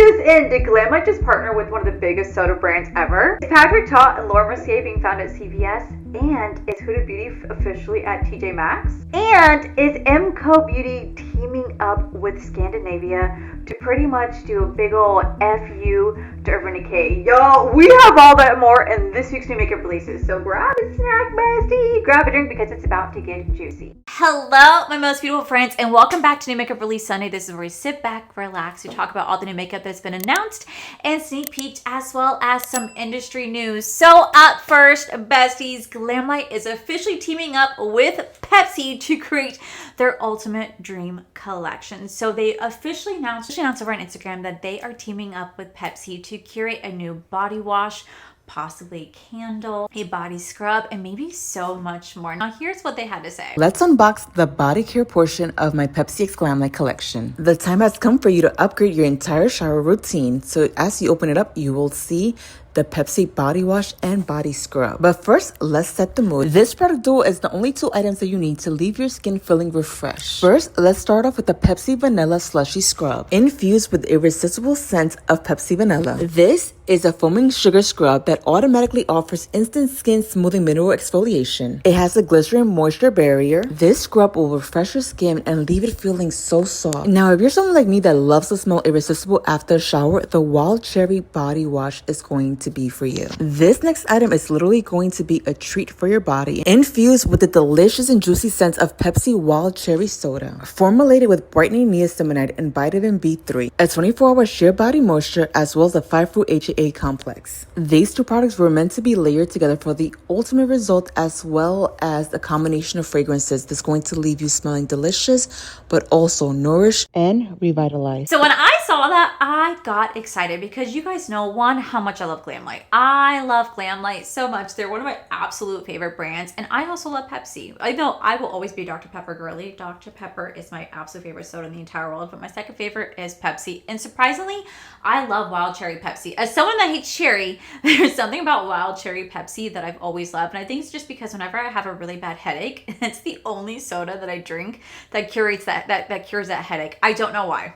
just in, did Glamlite just partner with one of the biggest soda brands ever? Is Patrick Ta and Laura Mercier being found at CVS? And is Huda Beauty officially at TJ Maxx? And is MCO Beauty teaming up with Scandinavia to pretty much do a big ol' FU to Urban Decay? Yo, we have all that and more in this week's new makeup releases. So grab a snack, bestie, grab a drink because it's about to get juicy. Hello, my most beautiful friends, and welcome back to New Makeup Release Sunday. This is where we sit back, relax, we talk about all the new makeup that's been announced and sneak peeked, as well as some industry news. So up first, besties, Glamlite is officially teaming up with Pepsi to create their ultimate dream collection. So they officially announced over on Instagram that they are teaming up with Pepsi to curate a new body wash, possibly a candle, a body scrub, and maybe so much more. Now here's what they had to say. Let's unbox the body care portion of my Pepsi X Glamlite collection. The time has come for you to upgrade your entire shower routine. So as you open it up, you will see the Pepsi body wash and body scrub. But first, let's set the mood. This product duo is the only two items that you need to leave your skin feeling refreshed. First, let's start off with the Pepsi Vanilla Slushy Scrub, infused with irresistible scent of Pepsi Vanilla. This is a foaming sugar scrub that automatically offers instant skin smoothing mineral exfoliation. It has a glycerin moisture barrier. This scrub will refresh your skin and leave it feeling so soft. Now, if you're someone like me that loves to smell irresistible after a shower, the Wild Cherry Body Wash is going to be for you. This next item is literally going to be a treat for your body, infused with the delicious and juicy scents of Pepsi Wild Cherry Soda, formulated with brightening niacinamide and vitamin B3, a 24-hour sheer body moisture, as well as a 5-fruit HAA complex. These two products were meant to be layered together for the ultimate result, as well as a combination of fragrances that's going to leave you smelling delicious, but also nourished and revitalized. So when I saw that, I got excited because you guys know, one, how much I love Glamlite. I love Glamlite so much. They're one of my absolute favorite brands, and I also love Pepsi. I know I will always be a Dr. Pepper girly. Dr. Pepper is my absolute favorite soda in the entire world, but my second favorite is Pepsi. And surprisingly, I love Wild Cherry Pepsi. As someone that hates cherry, there's something about Wild Cherry Pepsi that I've always loved, and I think it's just because whenever I have a really bad headache, it's the only soda that I drink that cures that cures that headache. I don't know why.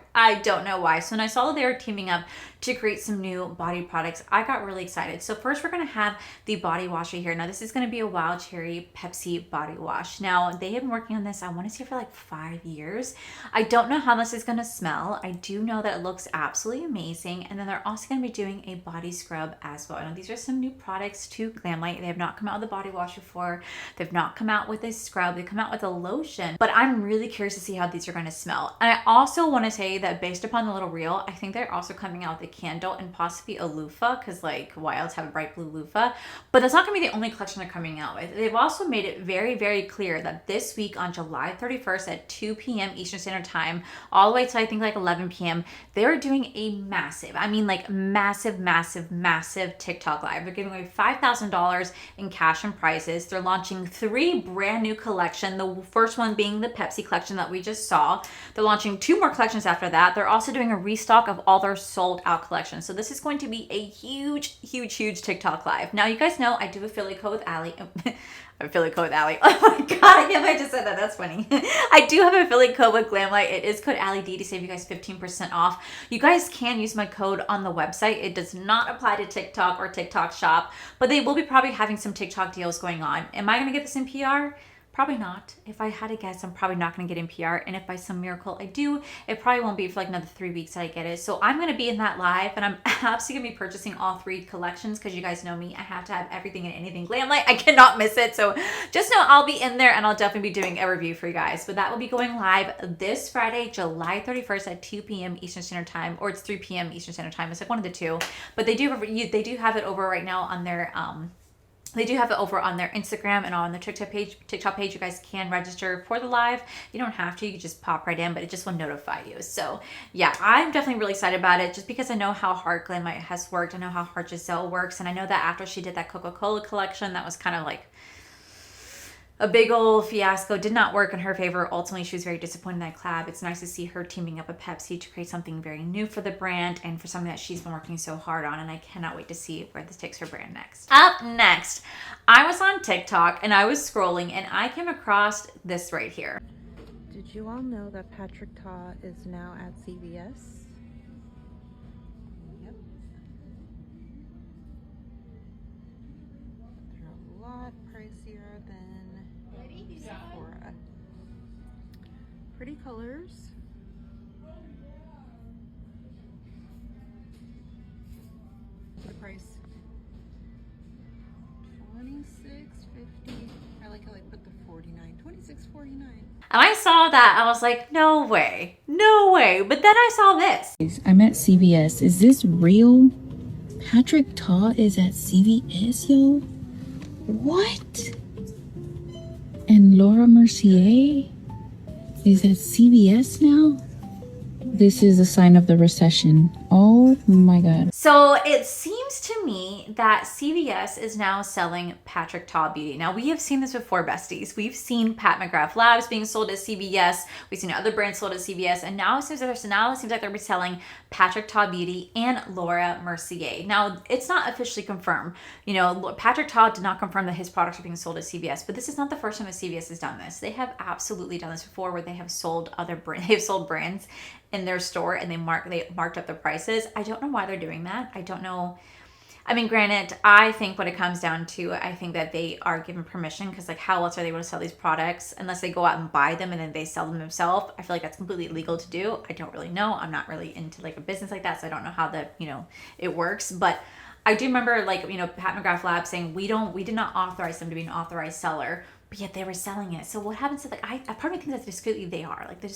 So when I saw that they were teaming up to create some new body products, I got really excited. So first we're going to have the body wash right here. Now this is going to be a Wild Cherry Pepsi body wash. Now they have been working on this, I want to say, for like 5 years. I don't know how this is going to smell. I do know that it looks absolutely amazing. And then they're also going to be doing a body scrub as well. Now these are some new products to Glamlite. They have not come out with a body wash before. They've not come out with a scrub. They come out with a lotion, but I'm really curious to see how these are going to smell. And I also want to say that based upon the little reel, I think they're also coming out with a candle and possibly a loofah, because like why else have a bright blue loofah? But that's not gonna be the only collection they're coming out with. They've also made it very, very clear that this week on July 31st at 2 p.m. Eastern Standard Time, all the way to I think like 11 p.m., they're doing a massive, I mean like massive TikTok live. They're giving away $5,000 in cash and prizes. They're launching 3 brand new collections. The first one being the Pepsi collection that we just saw. They're launching 2 more collections after that. They're also doing a restock of all their sold out collections. So this is going to be a huge TikTok live. Now you guys know I do affiliate code with Allie. Affiliate code with Allie. Oh my god, I can't believe I just said that. That's funny. I do have an affiliate code with Glamlite. It is code AllieD to save you guys 15% off. You guys can use my code on the website. It does not apply to TikTok or TikTok Shop, but they will be probably having some TikTok deals going on. Am I going to get this in PR? Probably not. If I had to guess, I'm probably not going to get in PR. And if by some miracle I do, it probably won't be for like another 3 weeks that I get it. So I'm going to be in that live, and I'm absolutely going to be purchasing all 3 collections because you guys know me. I have to have everything and anything Glamlite. I cannot miss it. So just know I'll be in there, and I'll definitely be doing a review for you guys. But that will be going live this Friday, July 31st at 2 p.m. Eastern Standard Time, or it's 3 p.m. Eastern Standard Time. It's like one of the two. But they do have it over right now on their They do have it over on their Instagram and on the TikTok page. You guys can register for the live. You don't have to. You can just pop right in, but it just will notify you. So yeah, I'm definitely really excited about it just because I know how hard Glamlite has worked. I know how hard Giselle works. And I know that after she did that Coca-Cola collection, that was kind of like a big old fiasco. Did not work in her favor. Ultimately, she was very disappointed in that collab. It's nice to see her teaming up with Pepsi to create something very new for the brand and for something that she's been working so hard on, and I cannot wait to see where this takes her brand next. Up next, I was on TikTok and I was scrolling and I came across this right here. Did you all know that Patrick Ta is now at CVS? Pretty colors. What price? $26.50. I like how they put the 49. $26.49. And I saw that, I was like, no way, no way. But then I saw this. I'm at CVS. Is this real? Patrick Ta is at CVS, yo? What? And Laura Mercier is at CVS now? This is a sign of the recession. Oh my God. So it seems to me that CVS is now selling Patrick Ta Beauty. Now we have seen this before, besties. We've seen Pat McGrath Labs being sold at CVS. We've seen other brands sold at CVS, and now it seems like they're selling Patrick Ta Beauty and Laura Mercier. Now it's not officially confirmed. You know, Patrick Ta did not confirm that his products are being sold at CVS, but this is not the first time that CVS has done this. They have absolutely done this before, where they have sold they've sold brands in their store and they marked up the prices. I don't know why they're doing that. I don't know. I mean, granted, I think what it comes down to, I think that they are given permission, because like how else are they able to sell these products unless they go out and buy them and then they sell them themselves? I feel like that's completely illegal to do. I don't really know. I'm not really into like a business like that, so I don't know how it works. But I do remember Pat McGrath Labs saying we did not authorize them to be an authorized seller, but yet they were selling it. So what happens to I part of me thinks that discreetly they are. They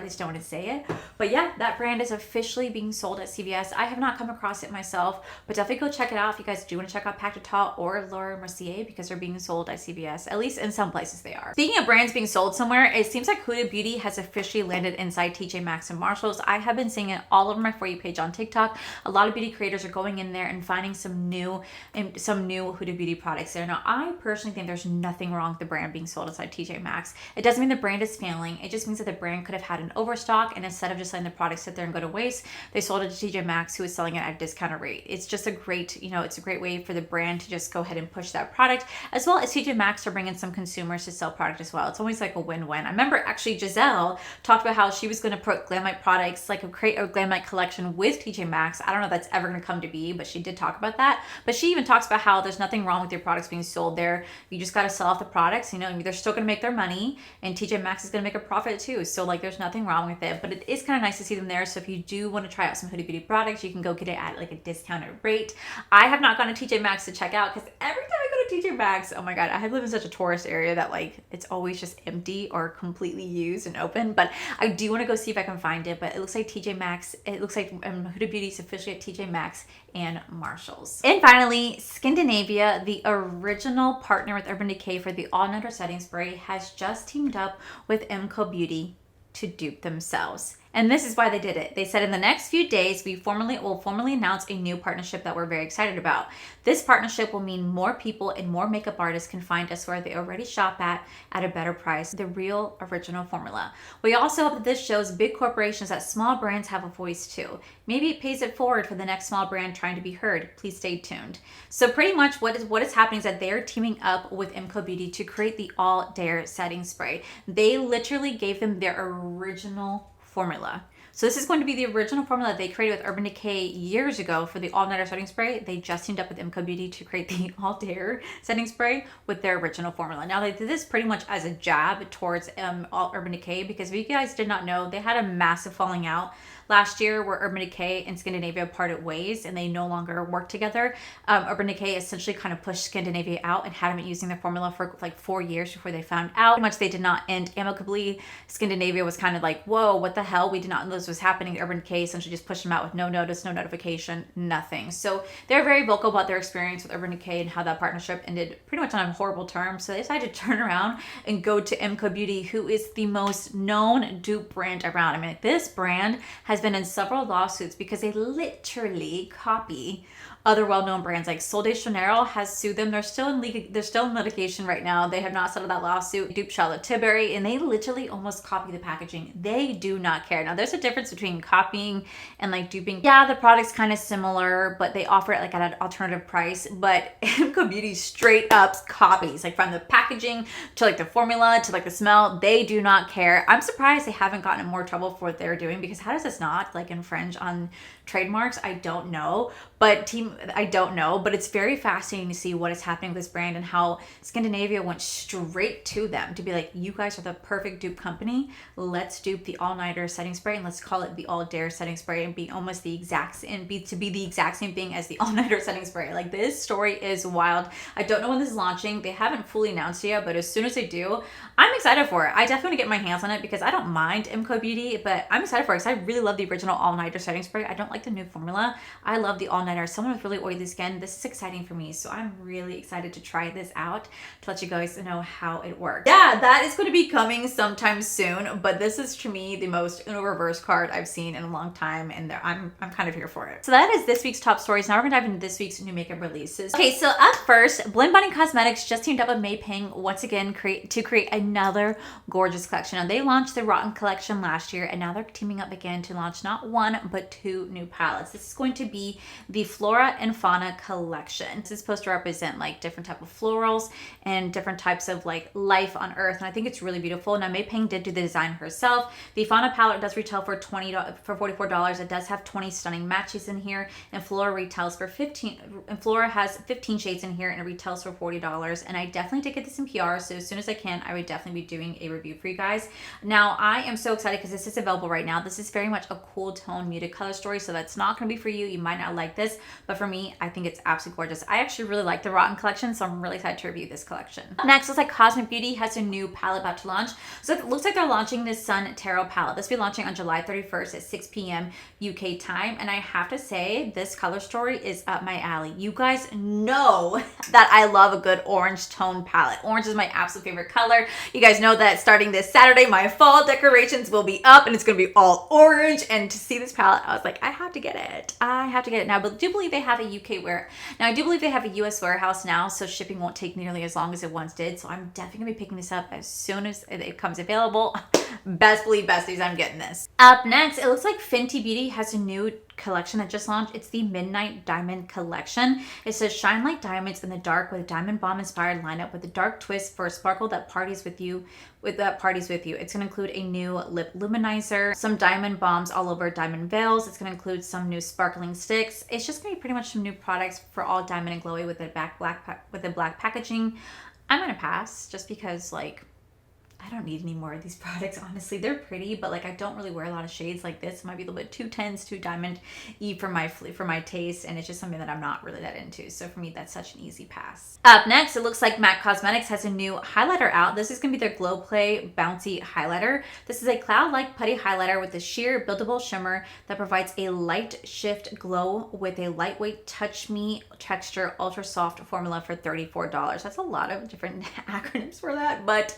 just don't want to say it. But yeah, that brand is officially being sold at CVS. I have not come across it myself, but definitely go check it out if you guys do want to check out Patrick Ta or Laura Mercier, because they're being sold at CVS. At least in some places they are. Speaking of brands being sold somewhere, it seems like Huda Beauty has officially landed inside TJ Maxx and Marshalls. I have been seeing it all over my For You page on TikTok. A lot of beauty creators are going in there and finding some new Huda Beauty products there. Now, I personally think there's nothing wrong with the brand being sold inside TJ Maxx. It doesn't mean the brand is failing. It just means that the brand could have had an overstock, and instead of just letting the product sit there and go to waste, they sold it to TJ Maxx, who is selling it at a discounted rate. It's just a great, it's a great way for the brand to just go ahead and push that product, as well as TJ Maxx to bring in some consumers to sell product as well. It's always like a win-win. I remember actually Giselle talked about how she was going to put Glamlite products, create a Glamlite collection with TJ Maxx. I don't know if that's ever going to come to be, but she did talk about that. But she even talks about how there's nothing wrong with your products being sold there. You just got to sell off the products. They're still going to make their money, and TJ Maxx is going to make a profit too. So there's nothing wrong with it, but it is kind of nice to see them there. So if you do want to try out some Huda Beauty products, you can go get it at a discounted rate. I have not gone to TJ Maxx to check out, because every time I go to TJ Maxx, oh my God, I live in such a tourist area that it's always just empty or completely used and open. But I do want to go see if I can find it. But it looks like TJ Maxx, it looks like Huda Beauty is officially at TJ Maxx and Marshalls. And finally, Scandinavia, the original partner with Urban Decay for the All Nighter Setting Spray, has just teamed up with MCO Beauty to dupe themselves. And this is why they did it. They said in the next few days, will formally announce a new partnership that we're very excited about. This partnership will mean more people and more makeup artists can find us where they already shop at a better price, the real original formula. We also hope that this shows big corporations that small brands have a voice too. Maybe it pays it forward for the next small brand trying to be heard. Please stay tuned. So pretty much what is happening is that they're teaming up with MCO Beauty to create the All Dare Setting Spray. They literally gave them their original formula. So this is going to be the original formula they created with Urban Decay years ago for the All Nighter Setting Spray. They just teamed up with MCO Beauty to create the All Dare Setting Spray with their original formula. Now they did this pretty much as a jab towards Urban Decay, because if you guys did not know, they had a massive falling out last year where Urban Decay and Scandinavia parted ways and they no longer work together. Urban Decay essentially kind of pushed Scandinavia out and hadn't been using their formula for 4 years before they found out. Pretty much they did not end amicably. Scandinavia was kind of like, whoa, what the hell? We did not know this was happening. Urban Decay essentially just pushed them out with no notice, no notification, nothing. So they're very vocal about their experience with Urban Decay and how that partnership ended pretty much on a horrible term. So they decided to turn around and go to MCO Beauty, who is the most known dupe brand around. I mean, this brand has been in several lawsuits because they literally copy other well-known brands. Like Sol de Janeiro has sued them. They're still in litigation right now. They have not settled that lawsuit. Dupe Charlotte Tilbury, and they literally almost copy the packaging. They do not care. Now there's a difference between copying and duping. Yeah, the product's kind of similar, but they offer it at an alternative price. But MCO Beauty straight up copies, from the packaging to the formula to the smell. They do not care. I'm surprised they haven't gotten in more trouble for what they're doing, because how does this not infringe on trademarks? I don't know. But I don't know, but it's very fascinating to see what is happening with this brand and how Scandinavia went straight to them to be like, you guys are the perfect dupe company. Let's dupe the all-nighter setting spray and let's call it the all-dare setting spray and be almost the exact and be the exact same thing as the all-nighter setting spray. Like, this story is wild. I don't know when this is launching. They haven't fully announced it yet, but as soon as they do, I'm excited for it. I definitely want to get my hands on it because I don't mind MCO Beauty, but I'm excited for it because I really love the original all-nighter setting spray. I don't like the new formula. I love the all-nighter. Someone with really oily skin, this is exciting for me, so I'm really excited to try this out to let you guys know how it works. Yeah, that is going to be coming sometime soon, but this is to me the most Uno reverse card I've seen in a long time, and I'm kind of here for it. So that is this week's top stories. Now we're gonna dive into this week's new makeup releases. Okay, so up first, Blend Body Cosmetics just teamed up with May Ping once again to create another gorgeous collection. Now, they launched the Rotten collection last year, and now they're teaming up again to launch not one but two new palettes. This is going to be the Flora and Fauna collection. This is supposed to represent like different type of florals and different types of like life on Earth, and I think it's really beautiful. Now, May Ping did do the design herself. The Fauna palette does retail for $44. It does have 20 stunning matches in here, and Flora retails for $15. And Flora has 15 shades in here, and it retails for $40. And I definitely did get this in PR, so as soon as I can, I would definitely be doing a review for you guys. Now, I am so excited because this is available right now. This is very much a cool tone muted color story, so that's not going to be for you. You might not like this, but for me, I think it's absolutely gorgeous. I actually really like the Rotten collection, so I'm really excited to review this collection. Next, looks like Cosmic Beauty has a new palette about to launch. So it looks like they're launching this Sun Tarot palette. This will be launching on July 31st at 6 p.m. UK time, and I have to say, this color story is up my alley. You guys know that I love a good orange tone palette. Orange is my absolute favorite color. You guys know that starting this Saturday, my fall decorations will be up and it's going to be all orange. And to see this palette, I was like, I have to get it. I have to get it now. But I do believe they have a UK now I do believe they have a US warehouse now, so shipping won't take nearly as long as it once did. So I'm definitely going to be picking this up as soon as it comes available. Best believe, besties, I'm getting this. Up next, it looks like Fenty Beauty has a new collection that just launched. It's the Midnight Diamond collection. It says shine like diamonds in the dark with a diamond bomb inspired lineup with a dark twist for a sparkle that parties with you. It's going to include a new lip luminizer, some diamond bombs all over diamond veils. It's going to include some new sparkling sticks. It's just going to be pretty much some new products for all diamond and glowy with the black packaging. I'm going to pass just because, like, I don't need any more of these products, honestly. They're pretty, but like I don't really wear a lot of shades like this. It might be a little bit too tense, too diamond-y for my taste, and it's just something that I'm not really that into. So for me, that's such an easy pass. Up next, it looks like MAC Cosmetics has a new highlighter out. This is going to be their Glow Play Bouncy Highlighter. This is a cloud-like putty highlighter with a sheer buildable shimmer that provides a light shift glow with a lightweight Touch Me texture ultra soft formula for $34. That's a lot of different acronyms for that, but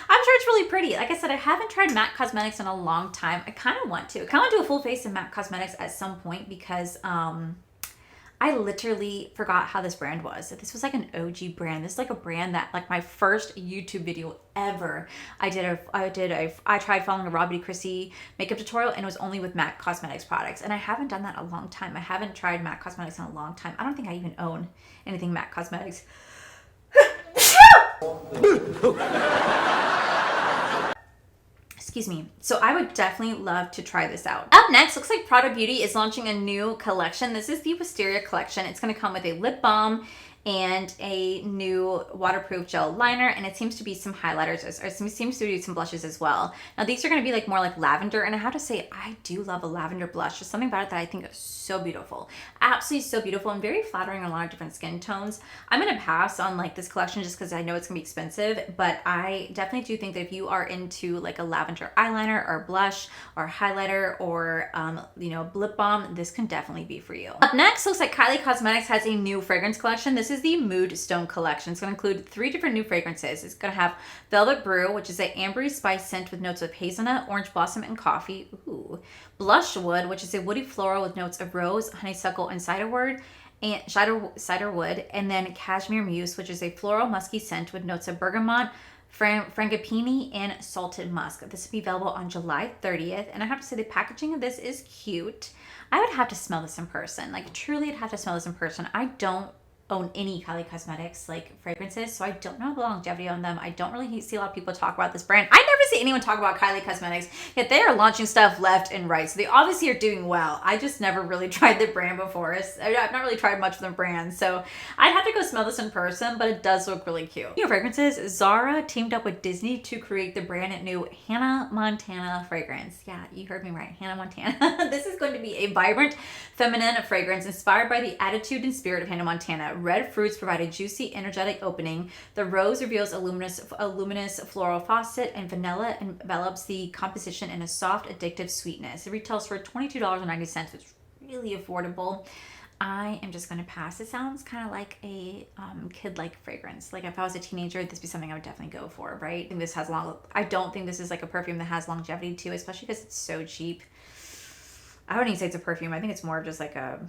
I'm sure it's really pretty. Like I said, I haven't tried MAC Cosmetics in a long time. I kind of want to. I kind of want to do a full face of MAC Cosmetics at some point because I literally forgot how this brand was. This was like an OG brand. This is like a brand that, like, my first YouTube video ever, I tried following a Robbie Chrissy makeup tutorial, and it was only with MAC Cosmetics products. And I haven't done that in a long time. I haven't tried MAC Cosmetics in a long time. I don't think I even own anything MAC Cosmetics. Excuse me. So I would definitely love to try this out. Up next, looks like Prada Beauty is launching a new collection. This is the Wisteria collection. It's going to come with a lip balm and a new waterproof gel liner, and it seems to be some highlighters, or it seems to be some blushes as well. Now these are going to be like more like lavender, and I have to say, I do love a lavender blush. There's something about it that I think is so beautiful, absolutely so beautiful, and very flattering on a lot of different skin tones. I'm going to pass on like this collection just because I know it's going to be expensive, but I definitely do think that if you are into like a lavender eyeliner or blush or highlighter or lip balm, this can definitely be for you. Up next, looks like Kylie Cosmetics has a new fragrance collection. This is the Mood Stone collection. It's going to include 3 different new fragrances. It's going to have Velvet Brew, which is an ambery spice scent with notes of hazelnut, orange blossom, and coffee. Ooh. Blush Wood, which is a woody floral with notes of rose, honeysuckle, and ciderwood. And then Cashmere Muse, which is a floral musky scent with notes of bergamot, frangipani, and salted musk. This will be available on July 30th. And I have to say, the packaging of this is cute. I would have to smell this in person. Like, truly, I'd have to smell this in person. I don't own any Kylie Cosmetics like fragrances, so I don't know the longevity on them. I don't really see a lot of people talk about this brand. I never see anyone talk about Kylie Cosmetics, yet they are launching stuff left and right, so they obviously are doing well. I just never really tried the brand before. I've not really tried much of the brand, so I'd have to go smell this in person, but it does look really cute. New fragrances, Zara teamed up with Disney to create the brand new Hannah Montana fragrance. Yeah, you heard me right, Hannah Montana. This is going to be a vibrant, feminine fragrance inspired by the attitude and spirit of Hannah Montana. Red fruits provide a juicy, energetic opening. The rose reveals a luminous floral faucet, and vanilla envelops the composition in a soft, addictive sweetness. It retails for $22.90, which is really affordable. I am just going to pass. It sounds kind of like a kid-like fragrance. Like if I was a teenager, this would be something I would definitely go for, right? I think this has I don't think this is like a perfume that has longevity too, especially because it's so cheap. I wouldn't even say it's a perfume. I think it's more of just like a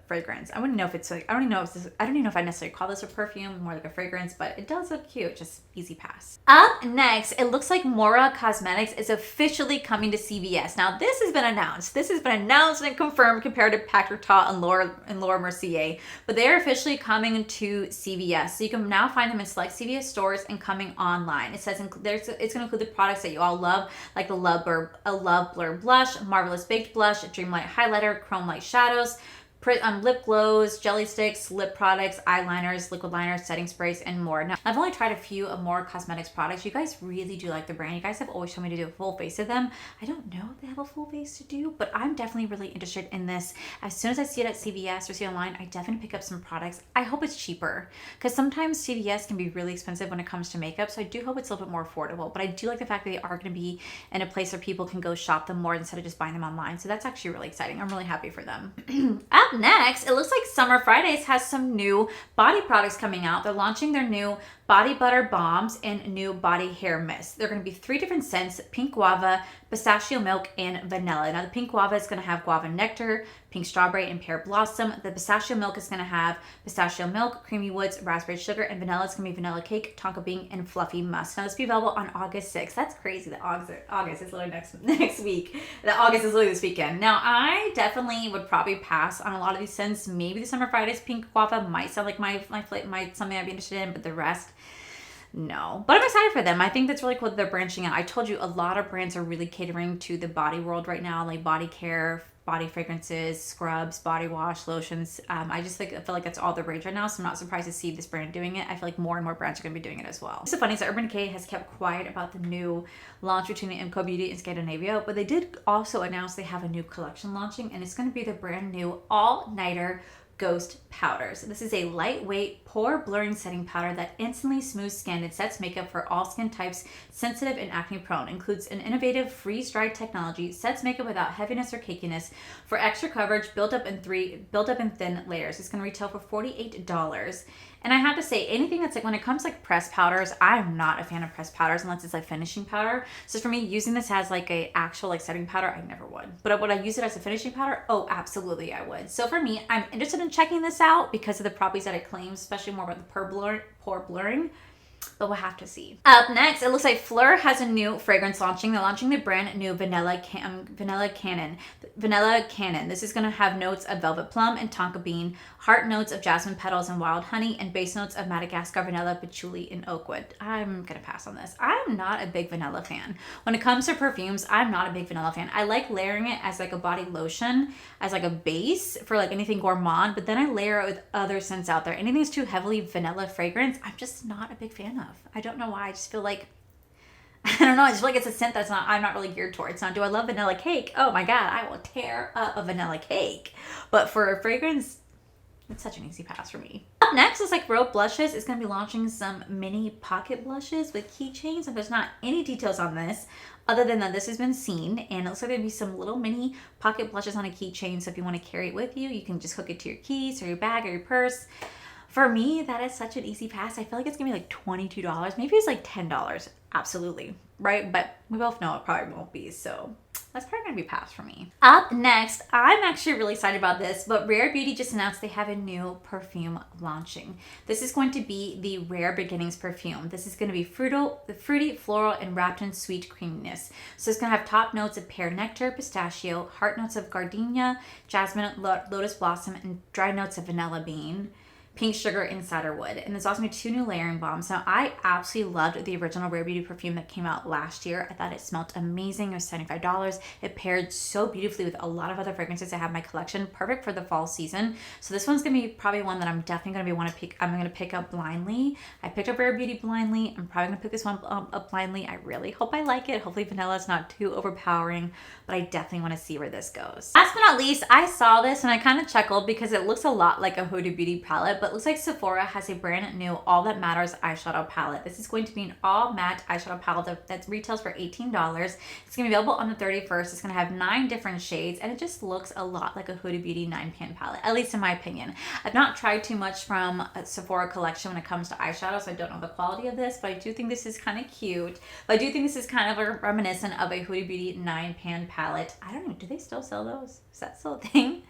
fragrance. I wouldn't know if it's like, I don't even know if I necessarily call this a perfume, more like a fragrance, but it does look cute. Just easy pass. Up next, it looks like Mora Cosmetics is officially coming to CVS. Now this has been announced. This has been announced and confirmed compared to Patrick Ta and Laura Mercier, but they are officially coming to CVS. So you can now find them in select CVS stores and coming online. It says it's going to include the products that you all love, like the Love Blur Blush, Marvelous Baked Blush, Dreamlight Highlighter, Chrome Light Shadows, lip glows, jelly sticks, lip products, eyeliners, liquid liners, setting sprays, and more. Now, I've only tried a few of Mora Cosmetics products. You guys really do like the brand. You guys have always told me to do a full face of them. I don't know if they have a full face to do, but I'm definitely really interested in this. As soon as I see it at CVS or see it online, I definitely pick up some products. I hope it's cheaper, because sometimes CVS can be really expensive when it comes to makeup, so I do hope it's a little bit more affordable. But I do like the fact that they are going to be in a place where people can go shop them more instead of just buying them online. So that's actually really exciting. I'm really happy for them. Up next, it looks like Summer Fridays has some new body products coming out. They're launching their new body butter bombs and new body hair mist. They're going to be 3 different scents: pink guava, pistachio milk, and vanilla. Now the pink guava is going to have guava nectar, pink strawberry, and pear blossom. The pistachio milk is going to have pistachio milk, creamy woods, raspberry sugar, and vanilla is going to be vanilla cake, tonka bean, and fluffy musk. Now this will be available on August 6th. That's crazy that August is literally next week. That August is literally this weekend. Now I definitely would probably pass on a lot of these scents. Maybe the Summer Fridays pink guava might sound like my something I'd be interested in, but the rest, no. But I'm excited for them. I think that's really cool that they're branching out. I told you a lot of brands are really catering to the body world right now, like body care, body fragrances, scrubs, body wash, lotions. I feel like that's all the rage right now, so I'm not surprised to see this brand doing it. I feel like more and more brands are going to be doing it as well. What's so funny is that Urban Decay has kept quiet about the new launch between MCO Beauty and Scandinavia, but they did also announce they have a new collection launching, and it's going to be the brand new all-nighter Ghost Powder. So this is a lightweight, pore blurring setting powder that instantly smooths skin and sets makeup for all skin types, sensitive and acne prone. Includes an innovative freeze-dried technology, sets makeup without heaviness or cakiness. For extra coverage, built up in thin layers. It's going to retail for $48. And I have to say, anything that's like, when it comes to like pressed powders, I'm not a fan of pressed powders unless it's like finishing powder. So for me, using this as like a actual like setting powder, I never would. But would I use it as a finishing powder? Oh, absolutely I would. So for me, I'm interested in checking this out because of the properties that it claims, especially more about the pore blurring. But we'll have to see. Up next, it looks like Fleur has a new fragrance launching. They're launching the brand new Vanilla Cannon. This is going to have notes of velvet plum and tonka bean, heart notes of jasmine petals and wild honey, and base notes of Madagascar vanilla, patchouli, and oak wood. I'm going to pass on this. I'm not a big vanilla fan. When it comes to perfumes, I'm not a big vanilla fan. I like layering it as like a body lotion, as like a base for like anything gourmand, but then I layer it with other scents out there. Anything that's too heavily vanilla fragrance, I'm just not a big fan of. I don't know why. I just feel like, I don't know, I just feel like it's a scent I'm not really geared towards. Now, do I love vanilla cake? Oh my God, I will tear up a vanilla cake. But for a fragrance, it's such an easy pass for me. Up next is like Rogue Blushes is going to be launching some mini pocket blushes with keychains, and there's not any details on this other than that this has been seen, and it looks like there'll be some little mini pocket blushes on a keychain, so if you want to carry it with you, you can just hook it to your keys or your bag or your purse. For me, that is such an easy pass. I feel like it's gonna be like $22. Maybe it's like $10. Absolutely, right? But we both know it probably won't be, so that's probably gonna be passed for me. Up next, I'm actually really excited about this, but Rare Beauty just announced they have a new perfume launching. This is going to be the Rare Beginnings perfume. This is gonna be fruity, floral, and wrapped in sweet creaminess. So it's gonna have top notes of pear nectar, pistachio, heart notes of gardenia, jasmine, lotus blossom, and dry notes of vanilla bean. Pink Sugar and Ciderwood. And there's also 2 new layering balms. Now, I absolutely loved the original Rare Beauty perfume that came out last year. I thought it smelled amazing. It was $75. It paired so beautifully with a lot of other fragrances I have in my collection. Perfect for the fall season. So this one's going to be probably one that I'm definitely going to I'm going to pick up blindly. I picked up Rare Beauty blindly. I'm probably going to pick this one up blindly. I really hope I like it. Hopefully vanilla is not too overpowering, but I definitely want to see where this goes. Last but not least, I saw this and I kind of chuckled because it looks a lot like a Huda Beauty palette, but it looks like Sephora has a brand new All That Matters eyeshadow palette. This is going to be an all matte eyeshadow palette that retails for $18. It's going to be available on the 31st. It's going to have 9 different shades, and it just looks a lot like a Huda Beauty 9-pan palette, at least in my opinion. I've not tried too much from a Sephora collection when it comes to eyeshadow, so I don't know the quality of this, but I do think this is kind of cute. But I do think this is kind of reminiscent of a Huda Beauty 9-pan palette. I don't know, do they still sell those? Is that still a thing?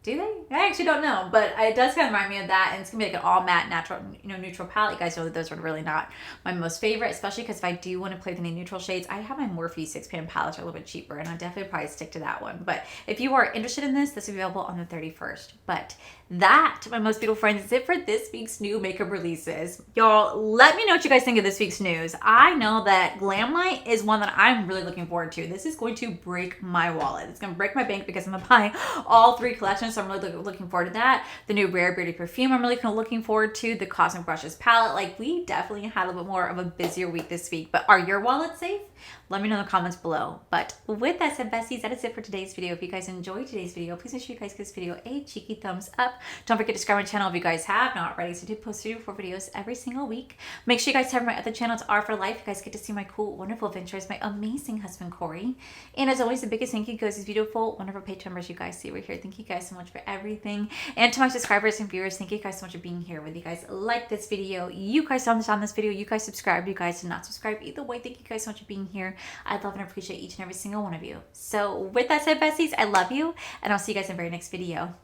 Do they? I actually don't know, but it does kind of remind me of that, and it's gonna be like an all matte, natural, neutral palette. You guys know that those are really not my most favorite, especially because if I do want to play with any neutral shades, I have my Morphe 6-pan palettes are a little bit cheaper, and I'll definitely probably stick to that one. But if you are interested in this will be available on the 31st. But that, my most beautiful friends, is it for this week's new makeup releases. Y'all, let me know what you guys think of this week's news. I know that Glamlite is one that I'm really looking forward to. This is going to break my wallet. It's gonna break my bank because I'm gonna buy all 3 collections. So I'm really looking forward to that. The new Rare Beauty perfume I'm really looking forward to. The Cosmic Brushes palette. Like, we definitely had a little bit more of a busier week this week. But are your wallets safe? Let me know in the comments below. But with that said, besties, that is it for today's video. If you guys enjoyed today's video, please make sure you guys give this video a cheeky thumbs up. Don't forget to subscribe to my channel if you guys have not already. So I do post 3 to 4 videos every single week. Make sure you guys have my other channels are for life. You guys get to see my cool, wonderful adventures, my amazing husband, Corey. And as always, the biggest thank you goes to these beautiful, wonderful Patreon members you guys see over here. Thank you guys so much for everything. And to my subscribers and viewers, thank you guys so much for being here. Whether you guys like this video, you guys on this video, you guys subscribe, you guys did not subscribe. Either way, thank you guys so much for being here. I love and appreciate each and every single one of you. So with that said, besties, I love you, and I'll see you guys in the very next video.